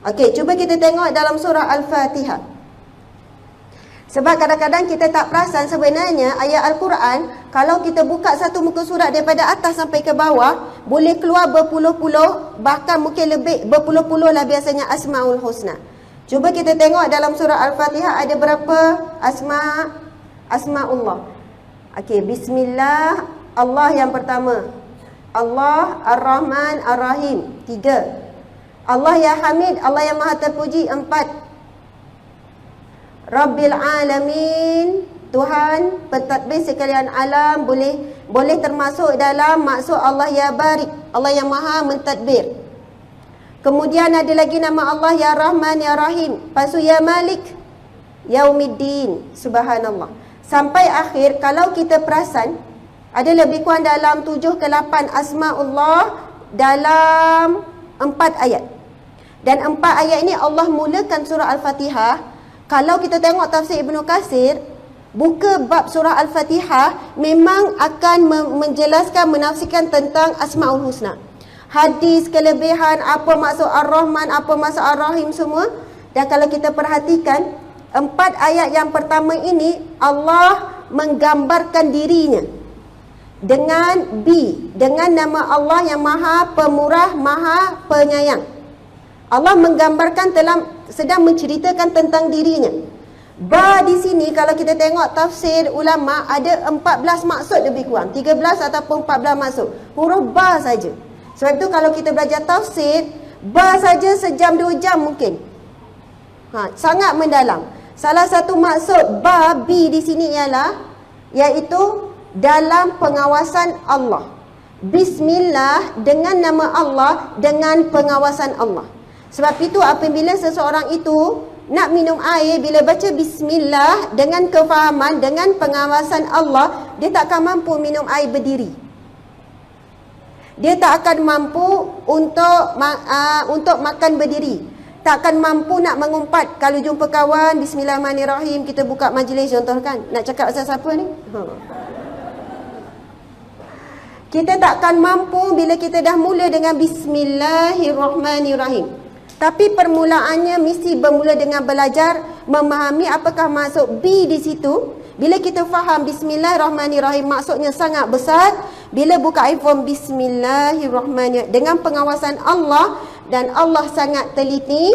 Okey, cuba kita tengok dalam surah Al-Fatihah. Sebab kadang-kadang kita tak perasan sebenarnya ayat Al-Quran, kalau kita buka satu muka surat daripada atas sampai ke bawah, boleh keluar berpuluh-puluh, bahkan mungkin lebih, berpuluh-puluh lah biasanya Asmaul Husna. Cuba kita tengok dalam surah Al-Fatihah ada berapa Asma'ullah. Okey, Bismillah, Allah yang pertama. Allah Ar-Rahman Ar-Rahim, 3. Allah ya Hamid, Allah yang Maha Terpuji, 4. Rabbil Alamin, Tuhan pentadbir sekalian alam, boleh termasuk dalam maksud Allah ya Barik, Allah yang Maha mentadbir. Kemudian ada lagi nama Allah ya Rahman ya Rahim. Lepas tu ya Malik Yaumiddin, subhanallah. Sampai akhir, kalau kita perasan, ada lebih kurang dalam 7 ke 8 Asma'ullah dalam 4 ayat. Dan 4 ayat ini Allah mulakan surah Al-Fatihah. Kalau kita tengok tafsir Ibnu Katsir, buka bab surah Al-Fatihah memang akan menjelaskan, menafsirkan tentang Asmaul Husna. Hadis, kelebihan, apa maksud Ar-Rahman, apa maksud Ar-Rahim semua. Dan kalau kita perhatikan, 4 ayat yang pertama ini Allah menggambarkan dirinya dengan dengan nama Allah yang Maha Pemurah, Maha Penyayang. Allah menggambarkan sedang menceritakan tentang dirinya. Ba di sini kalau kita tengok tafsir ulama ada 14 maksud lebih kurang, 13 ataupun 14 maksud. Huruf ba saja. Sebab itu kalau kita belajar tafsir, ba saja sejam 2 jam mungkin. Sangat mendalam. Salah satu maksud ba bi di sini ialah iaitu dalam pengawasan Allah. Bismillah, dengan nama Allah, dengan pengawasan Allah. Sebab itu apabila seseorang itu nak minum air, bila baca Bismillah dengan kefahaman, dengan pengawasan Allah, dia tak akan mampu minum air berdiri. Dia tak akan mampu untuk makan berdiri. Tak akan mampu nak mengumpat. Kalau jumpa kawan, Bismillahirrahmanirrahim, kita buka majlis contoh kan, nak cakap pasal siapa ni? Kita tak akan mampu bila kita dah mula dengan Bismillahirrahmanirrahim. Tapi permulaannya mesti bermula dengan belajar memahami apakah maksud B di situ. Bila kita faham Bismillahirrahmanirrahim maksudnya sangat besar, bila buka iPhone Bismillahirrahmanirrahim dengan pengawasan Allah, dan Allah sangat teliti.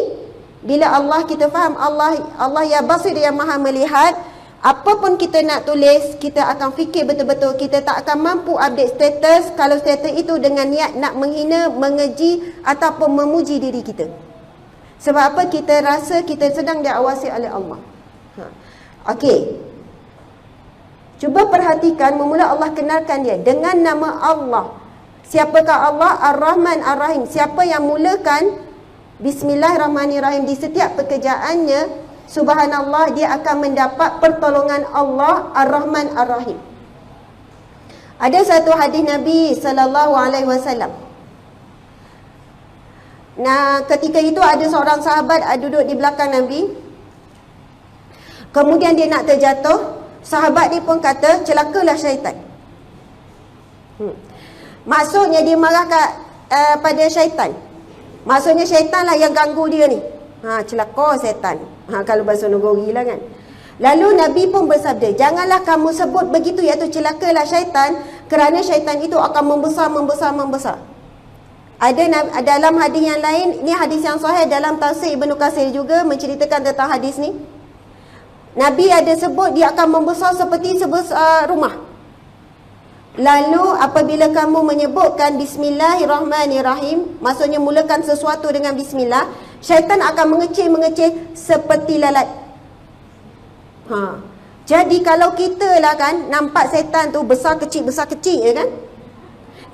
Bila Allah kita faham Allah ya Basir, yang Maha melihat, apapun kita nak tulis, kita akan fikir betul-betul. Kita tak akan mampu update status kalau status itu dengan niat nak menghina, mengeji ataupun memuji diri kita. Sebab apa? Kita rasa kita sedang diawasi oleh Allah. Okey. Cuba perhatikan, memula Allah kenalkan dia dengan nama Allah. Siapakah Allah? Ar-Rahman Ar-Rahim. Siapa yang mulakan Bismillahirrahmanirrahim di setiap pekerjaannya, subhanallah, dia akan mendapat pertolongan Allah Ar-Rahman Ar-Rahim. Ada satu hadis Nabi SAW. Nah, ketika itu ada seorang sahabat duduk di belakang Nabi. Kemudian dia nak terjatuh. Sahabat ni pun kata, celakalah syaitan. Maksudnya dia marah pada syaitan. Maksudnya syaitan lah yang ganggu dia ni. Celaka syaitan. Kalau bahasa Negeri lah kan. Lalu Nabi pun bersabda, janganlah kamu sebut begitu, iaitu celakalah syaitan, kerana syaitan itu akan membesar. Ada dalam hadis yang lain, ini hadis yang sahih dalam tafsir Ibnu Katsir juga menceritakan tentang hadis ni. Nabi ada sebut dia akan membesar seperti sebesar rumah. Lalu apabila kamu menyebutkan Bismillahirrahmanirrahim, maksudnya mulakan sesuatu dengan Bismillah, syaitan akan mengecil seperti lalat. Jadi kalau kita lah kan nampak syaitan tu besar kecil ya kan,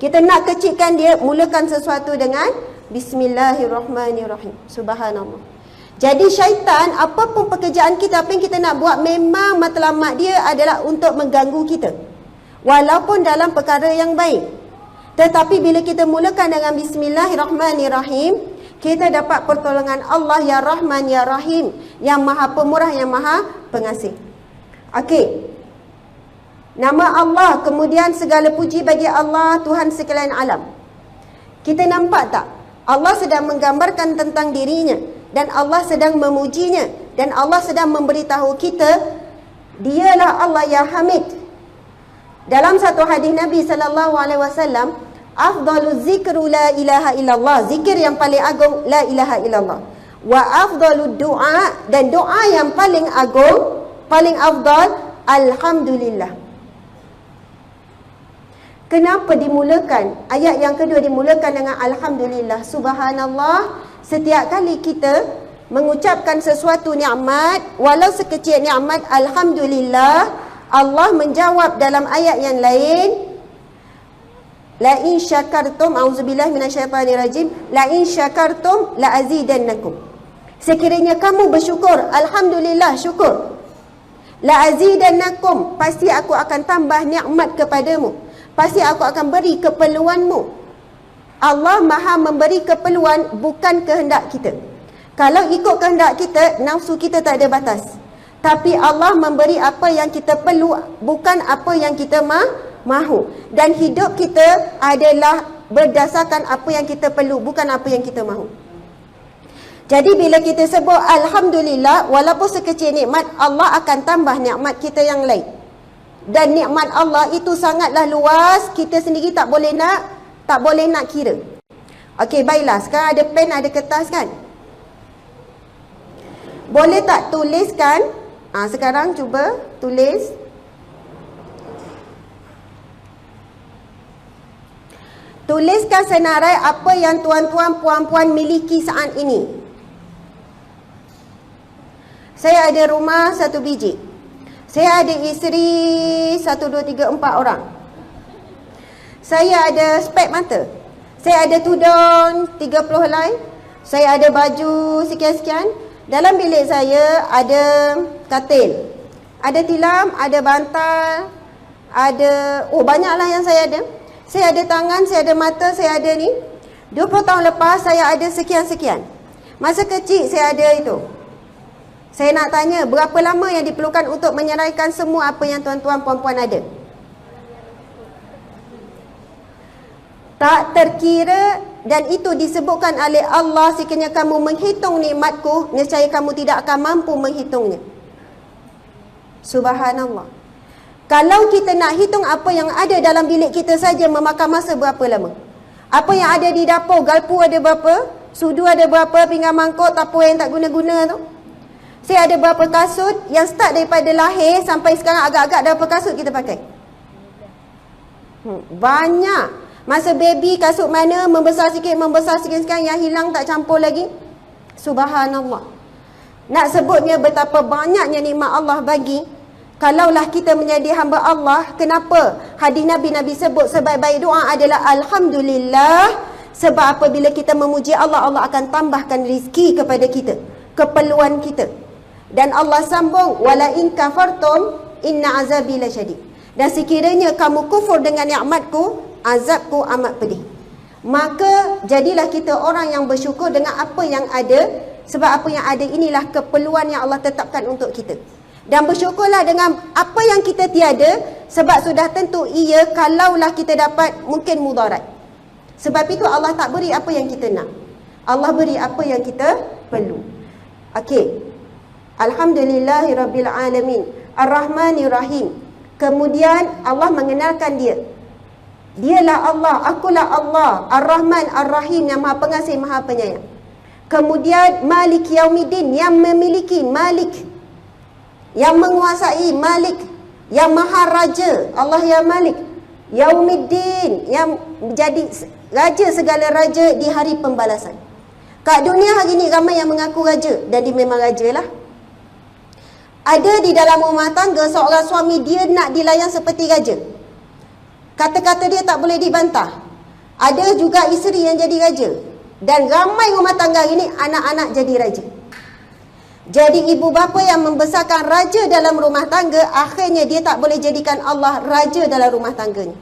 kita nak kecilkan dia, mulakan sesuatu dengan Bismillahirrahmanirrahim. Subhanallah. Jadi syaitan, apapun pekerjaan kita, apa yang kita nak buat, memang matlamat dia adalah untuk mengganggu kita, walaupun dalam perkara yang baik. Tetapi bila kita mulakan dengan Bismillahirrahmanirrahim, kita dapat pertolongan Allah ya Rahman ya Rahim, yang Maha Pemurah, yang Maha Pengasih. Okey. Nama Allah, kemudian segala puji bagi Allah, Tuhan sekalian alam. Kita nampak tak? Allah sedang menggambarkan tentang dirinya. dan Allah sedang memujinya, dan Allah sedang memberitahu kita dialah Allah yang Hamid. Dalam satu hadis Nabi sallallahu alaihi wasallam, afdalu zikru la ilaha illallah, zikir yang paling agung la ilaha illallah. Wa afdalu doa, dan doa yang paling agung, paling afdal, alhamdulillah. Kenapa dimulakan? Ayat yang kedua dimulakan dengan alhamdulillah. Subhanallah, setiap kali kita mengucapkan sesuatu nikmat, walau sekecil nikmat, alhamdulillah, Allah menjawab dalam ayat yang lain, la in syakartum, auzubillahi minasyaitanirrajim, la in syakartum la azidannakum. Sekiranya kamu bersyukur, alhamdulillah, syukur, la azidannakum, pasti aku akan tambah nikmat kepadamu, pasti aku akan beri keperluanmu. Allah Maha memberi keperluan, bukan kehendak kita. Kalau ikut kehendak kita, nafsu kita tak ada batas. Tapi Allah memberi apa yang kita perlu, bukan apa yang kita mahu. Dan hidup kita adalah berdasarkan apa yang kita perlu, bukan apa yang kita mahu. Jadi bila kita sebut alhamdulillah, walaupun sekecil nikmat, Allah akan tambah nikmat kita yang lain. Dan nikmat Allah itu sangatlah luas, kita sendiri tak boleh nak kira. Okey, baiklah, sekarang ada pen, ada kertas kan? Boleh tak tuliskan? Sekarang cuba tulis. Tuliskan senarai apa yang tuan-tuan puan-puan miliki saat ini. Saya ada rumah 1 biji. Saya ada isteri 1, 2, 3, 4 orang. Saya ada spek mata. Saya ada tudung 30 helai. Saya ada baju sekian-sekian. Dalam bilik saya ada katil, ada tilam, ada bantal, ada, banyaklah yang saya ada. Saya ada tangan, saya ada mata, saya ada ni. 20 tahun lepas saya ada sekian-sekian. Masa kecil saya ada itu. Saya nak tanya, berapa lama yang diperlukan untuk menyeraikan semua apa yang tuan-tuan puan-puan ada? Tak terkira, dan itu disebutkan oleh Allah, sekiranya kamu menghitung nikmatku, nescaya kamu tidak akan mampu menghitungnya. Subhanallah. Kalau kita nak hitung apa yang ada dalam bilik kita saja, memakan masa berapa lama? Apa yang ada di dapur, garpu ada berapa? Sudu ada berapa? Pinggan mangkuk, tapur yang tak guna-guna tu? Saya ada berapa kasut yang start daripada lahir sampai sekarang, agak-agak berapa kasut kita pakai? Banyak. Masa baby kasut mana, membesar sikit sekarang, yang hilang tak campur lagi. Subhanallah. Nak sebutnya betapa banyaknya nikmat Allah bagi. Kalaulah kita menjadi hamba Allah, kenapa hadis Nabi sebut sebaik-baik doa adalah alhamdulillah. Sebab apabila kita memuji Allah, Allah akan tambahkan rezeki kepada kita, keperluan kita. Dan Allah sambung, wala in kafartum inna azabi lasyadid. Dan sekiranya kamu kufur dengan nikmatku, azabku amat pedih. Maka jadilah kita orang yang bersyukur dengan apa yang ada. Sebab apa yang ada inilah keperluan yang Allah tetapkan untuk kita. Dan bersyukurlah dengan apa yang kita tiada. Sebab sudah tentu ia, kalaulah kita dapat, mungkin mudarat. Sebab itu Allah tak beri apa yang kita nak, Allah beri apa yang kita perlu. Okey, Alhamdulillahirrabbilalamin, Ar-Rahmanirrahim. Kemudian Allah mengenalkan dia. Dialah Allah, akulah Allah, Ar-Rahman, Ar-Rahim, yang maha pengasih, maha penyayang. Kemudian Malik Yaumiddin, yang memiliki, Malik, yang menguasai, Malik, yang maha raja, Allah yang Malik. Yaumiddin, yang menjadi raja segala raja di hari pembalasan. Kat dunia hari ni ramai yang mengaku raja, dan dia memang raja lah. Ada di dalam rumah tangga seorang suami, dia nak dilayan seperti raja. Kata-kata dia tak boleh dibantah. Ada juga isteri yang jadi raja. Dan ramai rumah tangga ini anak-anak jadi raja. Jadi ibu bapa yang membesarkan raja dalam rumah tangga, akhirnya dia tak boleh jadikan Allah raja dalam rumah tangganya.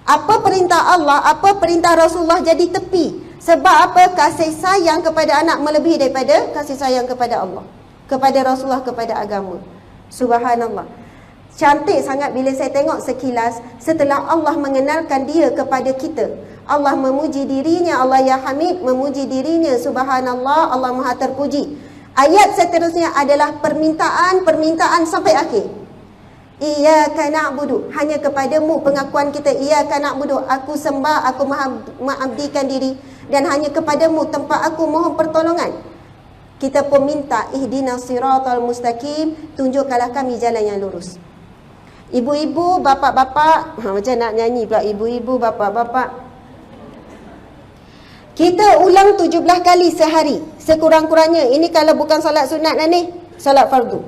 Apa perintah Allah, apa perintah Rasulullah jadi tepi. Sebab apa? Kasih sayang kepada anak melebihi daripada kasih sayang kepada Allah, kepada Rasulullah, kepada agama. Subhanallah. Cantik sangat bila saya tengok sekilas, setelah Allah mengenalkan dia kepada kita, Allah memuji dirinya, Allah ya Hamid memuji dirinya, subhanallah, Allah maha terpuji. Ayat seterusnya adalah permintaan sampai akhir. Iyyaka na'budu, hanya kepadamu pengakuan kita, iyyaka na'budu, aku sembah, aku mengabdikan diri, dan hanya kepadamu tempat aku mohon pertolongan. Kita pun minta ihdinas siratal mustaqim, tunjukkanlah kami jalan yang lurus. Ibu-ibu, bapak-bapak, macam nak nyanyi pula, ibu-ibu, bapak-bapak. Kita ulang 17 kali sehari sekurang-kurangnya. Ini kalau bukan salat sunat ni, salat fardu.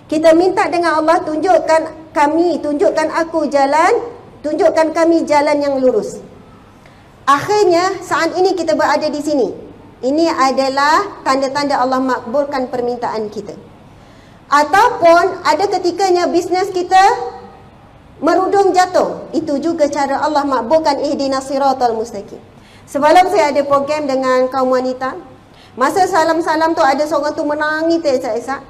Kita minta dengan Allah, tunjukkan kami, tunjukkan aku jalan, tunjukkan kami jalan yang lurus. Akhirnya saat ini kita berada di sini. Ini adalah tanda-tanda Allah makbulkan permintaan kita. Ataupun ada ketikanya bisnes kita merudum jatuh. Itu juga cara Allah makbulkan ihdinas siratal mustaqim. Semalam saya ada program dengan kaum wanita. Masa salam-salam tu ada seorang tu menangis teresak-esak.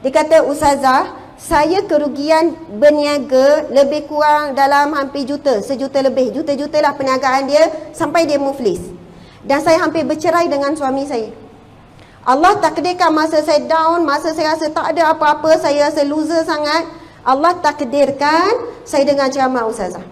Dia kata, Ustazah, saya kerugian berniaga lebih kurang dalam hampir sejuta lebih. Juta-juta lah perniagaan dia sampai dia muflis. Dan saya hampir bercerai dengan suami saya. Allah takdirkan masa saya down, masa saya rasa tak ada apa-apa, saya rasa loser sangat. Allah takdirkan saya dengar ceramah Ustazah.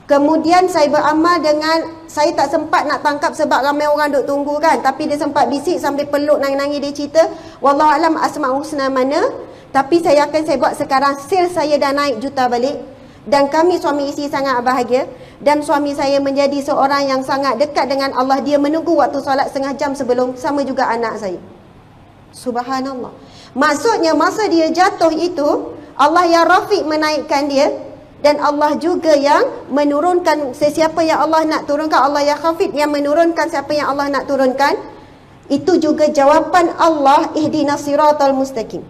Kemudian saya beramal dengan, saya tak sempat nak tangkap sebab ramai orang duk tunggu kan. Tapi dia sempat bisik sambil peluk nangis-nangis, dia cerita, Wallahualam asma'ul husna mana. Tapi saya buat sekarang, sales saya dah naik juta balik. Dan kami suami isteri sangat bahagia. Dan suami saya menjadi seorang yang sangat dekat dengan Allah. Dia menunggu waktu solat setengah jam sebelum, sama juga anak saya. Subhanallah. Maksudnya masa dia jatuh itu, Allah yang Rafiq menaikkan dia. Dan Allah juga yang menurunkan sesiapa yang Allah nak turunkan. Allah yang Khafid yang menurunkan siapa yang Allah nak turunkan. Itu juga jawapan Allah, ihdinas siratal mustaqim.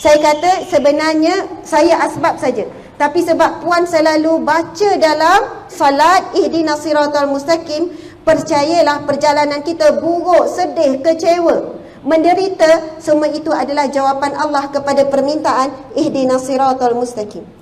Saya kata sebenarnya saya asbab saja. Tapi sebab puan selalu baca dalam salat ihdinas siratal mustaqim, percayalah perjalanan kita buruk, sedih, kecewa, menderita, semua itu adalah jawapan Allah kepada permintaan ihdinas siratal mustaqim.